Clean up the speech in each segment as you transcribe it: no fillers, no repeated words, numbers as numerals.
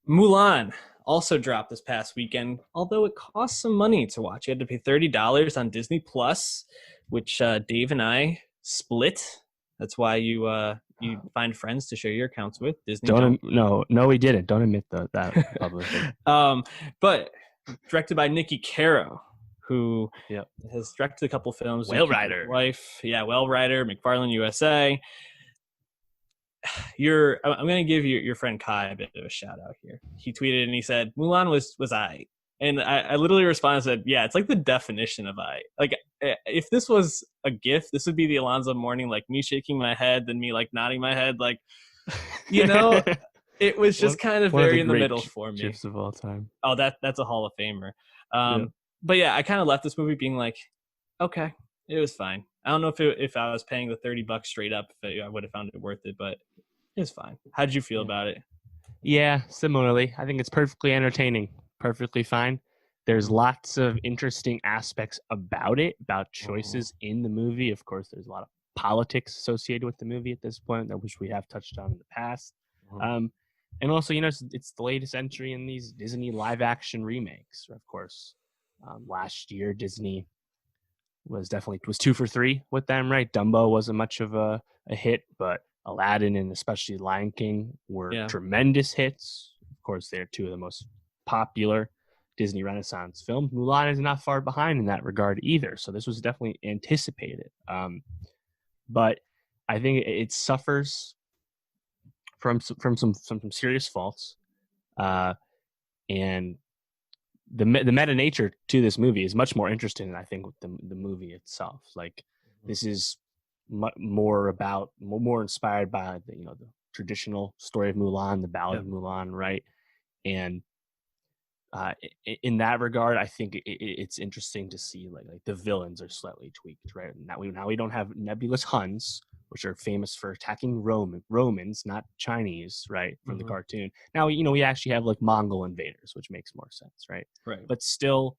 Mulan also dropped this past weekend, although it cost some money to watch. You had to pay $30 on Disney Plus, which Dave and I split. That's why you find friends to share your accounts with. Disney don't. No, we didn't. Don't admit that publicly. um, but directed by Nikki Caro, who Yep. has directed a couple films. Whale Keep It Rider. Life, yeah, Whale Rider, McFarlane USA. I'm going to give your friend Kai a bit of a shout out here. He tweeted and he said Mulan was I, and I literally responded and said, yeah, it's like the definition of I. Like if this was a GIF, this would be the Alonzo Mourning, like me shaking my head, then me like nodding my head, like you know, it was one, just kind of one of very the in the great middle for me. gifs of all time. Oh, that's a Hall of Famer. Yeah. But yeah, I kind of left this movie being like, okay, it was fine. I don't know if I was paying the $30 straight up, if I would have found it worth it, but it was fine. How did you feel Yeah. about it? Yeah, similarly. I think it's perfectly entertaining, perfectly fine. There's lots of interesting aspects about it, about choices in the movie. Of course, there's a lot of politics associated with the movie at this point, which we have touched on in the past. Um, and also, it's the latest entry in these Disney live action remakes. Of course, last year Disney was 2 for 3 with them, right? Dumbo wasn't much of a hit, but Aladdin and especially Lion King were Yeah. tremendous hits. Of course, they're two of the most popular Disney Renaissance films. Mulan is not far behind in that regard either, so this was definitely anticipated. But I think it suffers from some serious faults, and the meta nature to this movie is much more interesting than I think with the movie itself. Like this is more inspired by the traditional story of Mulan, the Ballad of Mulan, right? And in that regard, I think it's interesting to see like the villains are slightly tweaked, right? Now we don't have nebulous Huns, which are famous for attacking Romans, not Chinese, right? From the cartoon. Now we actually have like Mongol invaders, which makes more sense, right? Right. But still,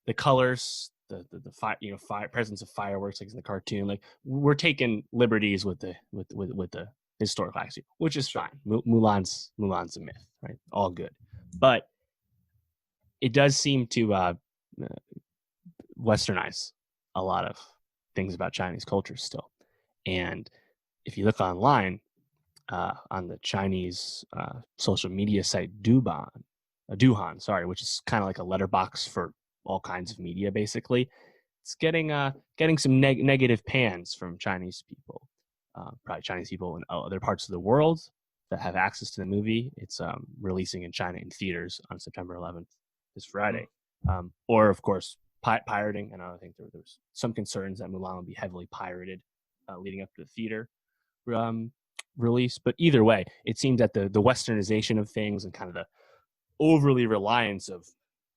the colors, the fire presence of fireworks like in the cartoon, like we're taking liberties with the historical accuracy, which is fine. Mulan's a myth, right? All good, but it does seem to westernize a lot of things about Chinese culture still. And if you look online on the Chinese social media site Duhan, sorry, which is kind of like a letterbox for all kinds of media, basically, it's getting some negative pans from Chinese people, probably Chinese people in other parts of the world that have access to the movie. It's releasing in China in theaters on September 11th, this Friday. Or of course pirating, and I think there was some concerns that Mulan would be heavily pirated leading up to the theater release. But either way, it seems that the westernization of things and kind of the overly reliance of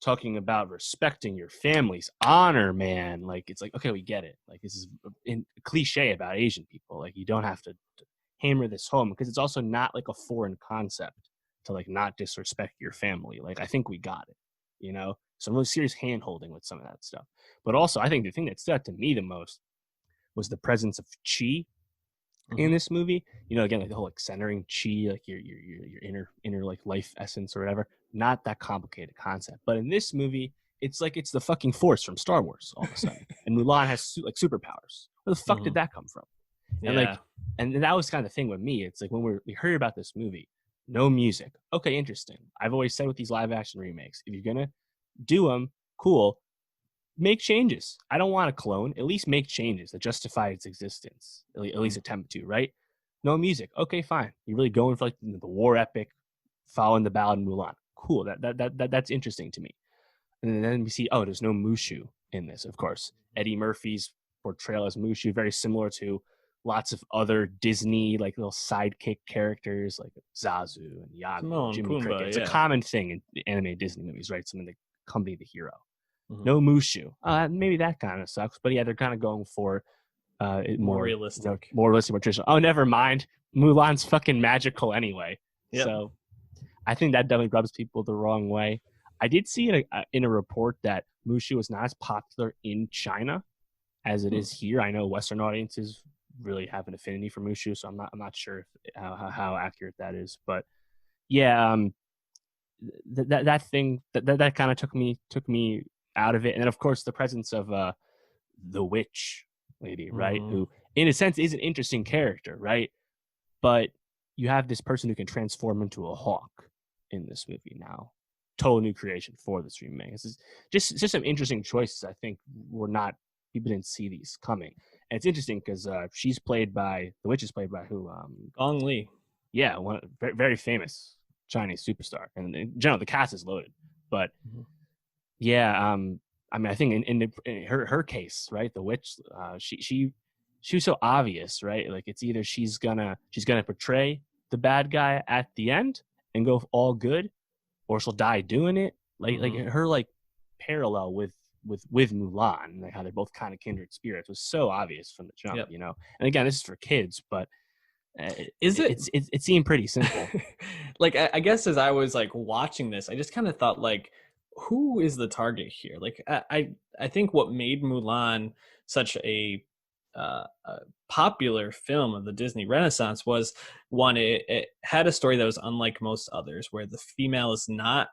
talking about respecting your family's honor, man, like it's like, okay, we get it. Like this is a cliche about Asian people. Like you don't have to hammer this home because it's also not like a foreign concept to like not disrespect your family. Like I think we got it, some really serious hand holding with some of that stuff. But also I think the thing that stood out to me the most was the presence of chi in this movie. Again, like the whole like centering chi, like your inner like life essence or whatever. Not that complicated concept, but in this movie, it's like it's the fucking Force from Star Wars all of a sudden, and Mulan has like superpowers. Where the fuck did that come from? And Yeah. and that was kind of the thing with me. It's like when we heard about this movie, no music. Okay, interesting. I've always said with these live action remakes, if you're gonna do them, cool, make changes. I don't want a clone. At least make changes that justify its existence. At least attempt to, right? No music. Okay, fine. You're really going for like the war epic, following the Ballad of Mulan. Cool. That's interesting to me. And then we see, there's no Mushu in this. Of course, Eddie Murphy's portrayal as Mushu very similar to lots of other Disney like little sidekick characters like Zazu and Iago, Timon, Jimmy Pumbaa, Cricket. It's a yeah. common thing in animated Disney movies, right? Something to accompany the hero. No Mushu. Maybe that kind of sucks, but yeah, they're kind of going for More realistic. more realistic, more traditional. Oh, never mind. Mulan's fucking magical anyway. Yep. So I think that definitely rubs people the wrong way. I did see in a report that Mushu is not as popular in China as it is here. I know Western audiences really have an affinity for Mushu, so I'm not sure how accurate that is. But yeah, that thing that kind of took me out of it. And then of course the presence of the witch lady, right? Mm-hmm. Who in a sense is an interesting character, right? But you have this person who can transform into a hawk in this movie now. Total new creation for this remake. This is just some interesting choices. I think were not people didn't see these coming. And it's interesting because she's played by the witch is played by who? Gong Li. Yeah, one very, very famous Chinese superstar. And in general, the cast is loaded. But Mm-hmm. yeah, I mean, I think in her case, right, the witch, she was so obvious, right? Like it's either she's gonna portray the bad guy at the end and go all good, or she'll die doing it. Like Mm-hmm. her like parallel with Mulan, like how they're both kind of kindred spirits, was so obvious from the jump, Yep. you know. And again, this is for kids, but Is it it seemed pretty simple. like I guess as I was like watching this, I just kind of thought like, who is the target here? Like I think what made Mulan such a popular film of the Disney Renaissance was one, it had a story that was unlike most others, where the female is not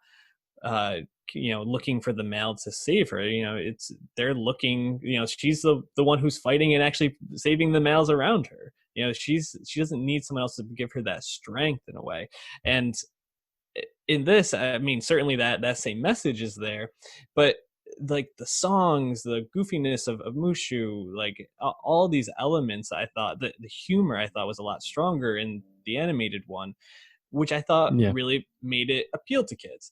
uh looking for the male to save her. It's they're looking, she's the one who's fighting and actually saving the males around her. She doesn't need someone else to give her that strength in a way. And in this, I mean, certainly that same message is there, but like the songs, the goofiness of Mushu, like all these elements, I thought that the humor I thought was a lot stronger in the animated one, which I thought Yeah, really made it appeal to kids.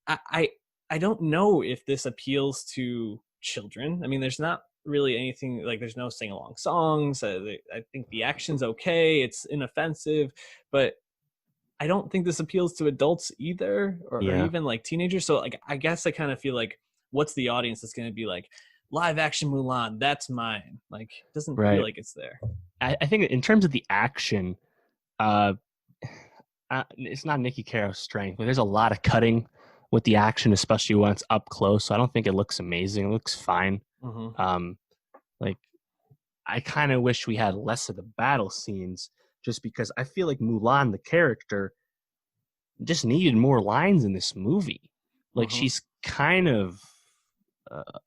I, I I don't know if this appeals to children. I mean, there's not really anything like there's no sing along songs. I think the action's okay. It's inoffensive, but I don't think this appeals to adults either, or yeah, even like teenagers. So like, I guess I kind of feel like, what's the audience that's going to be like, live action Mulan? That's mine. Like, it doesn't feel right. like it's there. I think in terms of the action, uh, it's not Nikki Caro's strength, but there's a lot of cutting with the action, especially when it's up close. So I don't think it looks amazing. It looks fine. Mm-hmm. Um, like I kind of wish we had less of the battle scenes, just because I feel like Mulan, the character, just needed more lines in this movie. Like Mm-hmm. she's kind of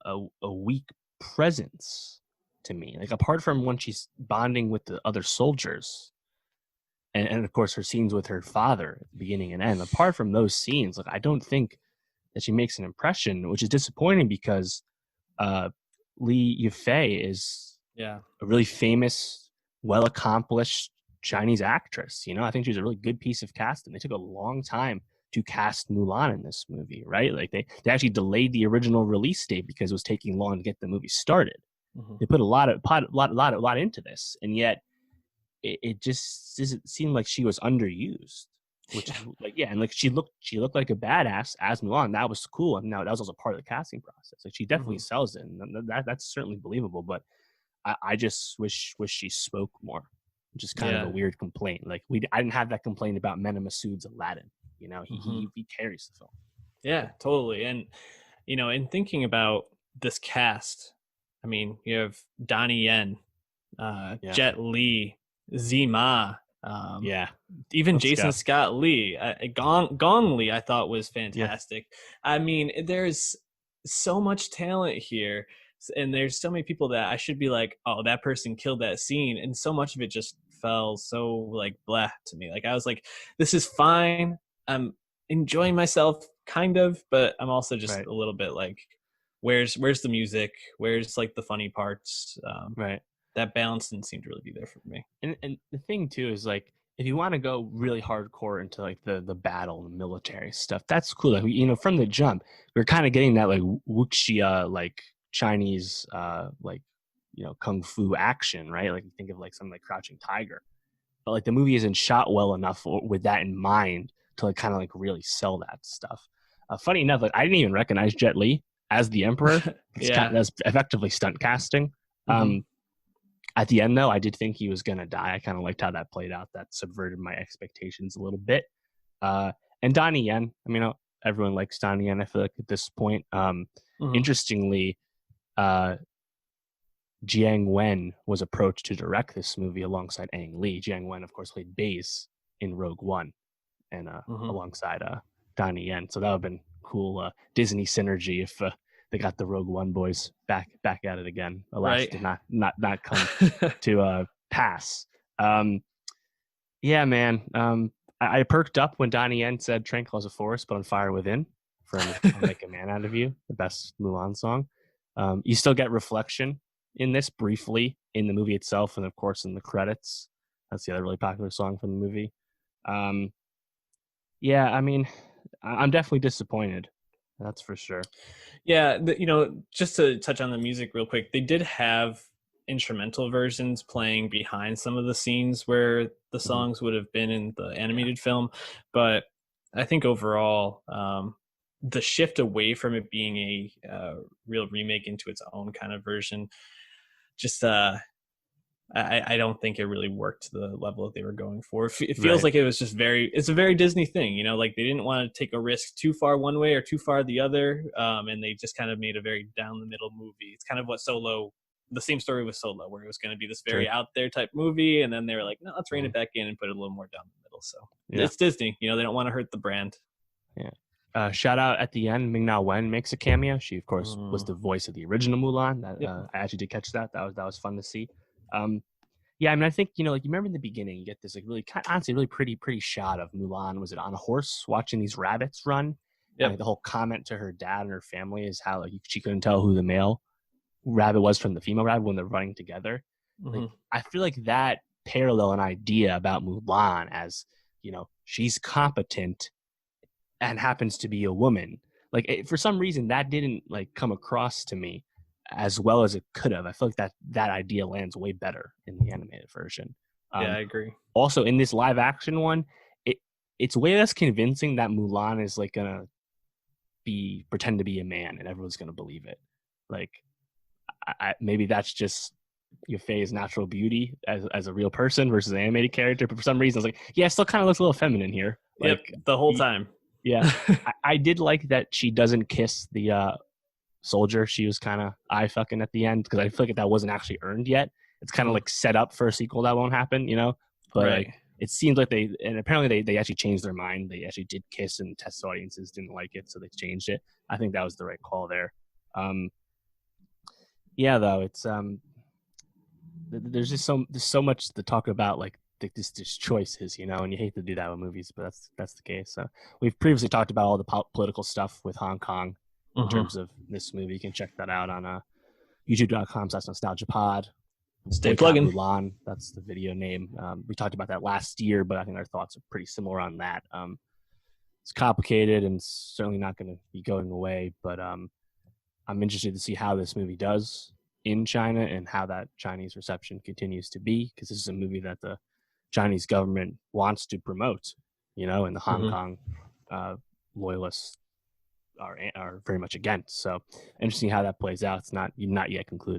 a, a weak presence to me. Like apart from when she's bonding with the other soldiers, and of course her scenes with her father at the beginning and end. Apart from those scenes, like I don't think that she makes an impression, which is disappointing because uh, Li Yifei is Yeah. a really famous, well accomplished Chinese actress. You know, I think she's a really good piece of casting. They took a long time to cast Mulan in this movie, right? Like they actually delayed the original release date because it was taking long to get the movie started. Mm-hmm. They put a lot into this, and yet it just doesn't seem like she was underused. Which Yeah. is like, yeah, and like she looked like a badass as Mulan. That was cool, and now that was also part of the casting process. Like she definitely Mm-hmm. sells it, and that's certainly believable. But I just wish she spoke more, which is kind of a Yeah. weird complaint. Like I didn't have that complaint about Mena Massoud's Aladdin. You know, Mm-hmm. he carries the film. Yeah, totally. And in thinking about this cast, I mean, you have Donnie Yen, Yeah, Jet Li, Zima, yeah. even Let's Jason go. Scott Lee, Gong Li, I thought was Yeah, fantastic. I mean, there's so much talent here, and there's so many people that I should be like, oh, that person killed that scene, and so much of it just fell so like blah to me. Like I was like, this is fine. I'm enjoying myself, kind of, but I'm also just right, a little bit like, where's the music? Where's like the funny parts? right. That balance didn't seem to really be there for me. And the thing too is like if you want to go really hardcore into like the battle and the military stuff, that's cool. Like from the jump, we're kind of getting that like wuxia like Chinese like kung fu action, right? Like you think of like something like Crouching Tiger, but like the movie isn't shot well enough with that in mind to like kind of like really sell that stuff. Funny enough, like I didn't even recognize Jet Li as the Emperor. Yeah. That's effectively stunt casting. Mm-hmm. At the end, though, I did think he was gonna die. I kind of liked how that played out. That subverted my expectations a little bit. Uh, and Donnie Yen, I mean, everyone likes Donnie Yen. I feel like at this point, Mm-hmm. interestingly, uh, Jiang Wen was approached to direct this movie alongside Ang Lee. Jiang Wen, of course, played Baze in Rogue One, and Mm-hmm. alongside Donnie Yen. So that would have been cool Disney synergy if they got the Rogue One boys back at it again. Alas, Right. did not come to pass. Um, yeah, man. I perked up when Donnie Yen said "Tranquil as a forest, but on fire within." From "I'll Make a Man Out of You," the best Mulan song. You still get reflection in this briefly in the movie itself, and of course in the credits. That's the other really popular song from the movie. Um, yeah, I mean, I'm definitely disappointed. That's for sure. Yeah, just to touch on the music real quick, they did have instrumental versions playing behind some of the scenes where the Mhm. songs would have been in the Yeah, animated film, but I think overall, the shift away from it being a real remake into its own kind of version, just I don't think it really worked to the level that they were going for. It feels right. like it was just it's a very Disney thing, like they didn't want to take a risk too far one way or too far the other, and they just kind of made a very down the middle movie. It's kind of what Solo, the same story with Solo, where it was going to be this very True. out there type movie, and then they were like, no, let's rein Mhm. it back in and put it a little more down the middle. So Yeah, it's Disney, they don't want to hurt the brand. yeah. Shout out at the end, Ming Na Wen makes a cameo. She, of course, was Mm. the voice of the original Mulan. That Yep. I actually did catch that. That was fun to see. Um, yeah, I mean, I think like you remember in the beginning, you get this like really honestly really pretty shot of Mulan. Was it on a horse watching these rabbits run? And like Yep. the whole comment to her dad and her family is how like she couldn't tell who the male rabbit was from the female rabbit when they're running together. Like Mm-hmm. I feel like that parallel an idea about Mulan as she's competent and happens to be a woman. Like for some reason that didn't like come across to me as well as it could have. I feel like that idea lands way better in the animated version. Yeah, Um, I agree. Also in this live action one, it's way less convincing that Mulan is like gonna be pretend to be a man and everyone's gonna believe it. Like maybe that's just Faye's natural beauty as a real person versus an animated character. But for some reason, I was like, yeah, it still kind of looks a little feminine here. Yep, Like, the whole time. yeah, I did like that she doesn't kiss the soldier. She was kind of eye fucking at the end because I feel like that wasn't actually earned yet. It's kind of Mhm. like set up for a sequel that won't happen. But like Right. it seems like and apparently they actually changed their mind. They actually did kiss and test audiences didn't like it, so they changed it. I think that was the right call there. Um, yeah, though it's there's so much to talk about like this choices, and you hate to do that with movies, but that's the case. So we've previously talked about all the political stuff with Hong Kong in Mm-hmm. terms of this movie. You can check that out on youtube.com/nostalgia pod. Stay Boycott plugging. Mulan, that's the video name. We talked about that last year, but I think our thoughts are pretty similar on that. It's complicated and certainly not going to be going away, but I'm interested to see how this movie does in China and how that Chinese reception continues to be, because this is a movie that the Chinese government wants to promote, and the Hong Mm-hmm. Kong loyalists are very much against. So interesting how that plays out. It's not yet concluded.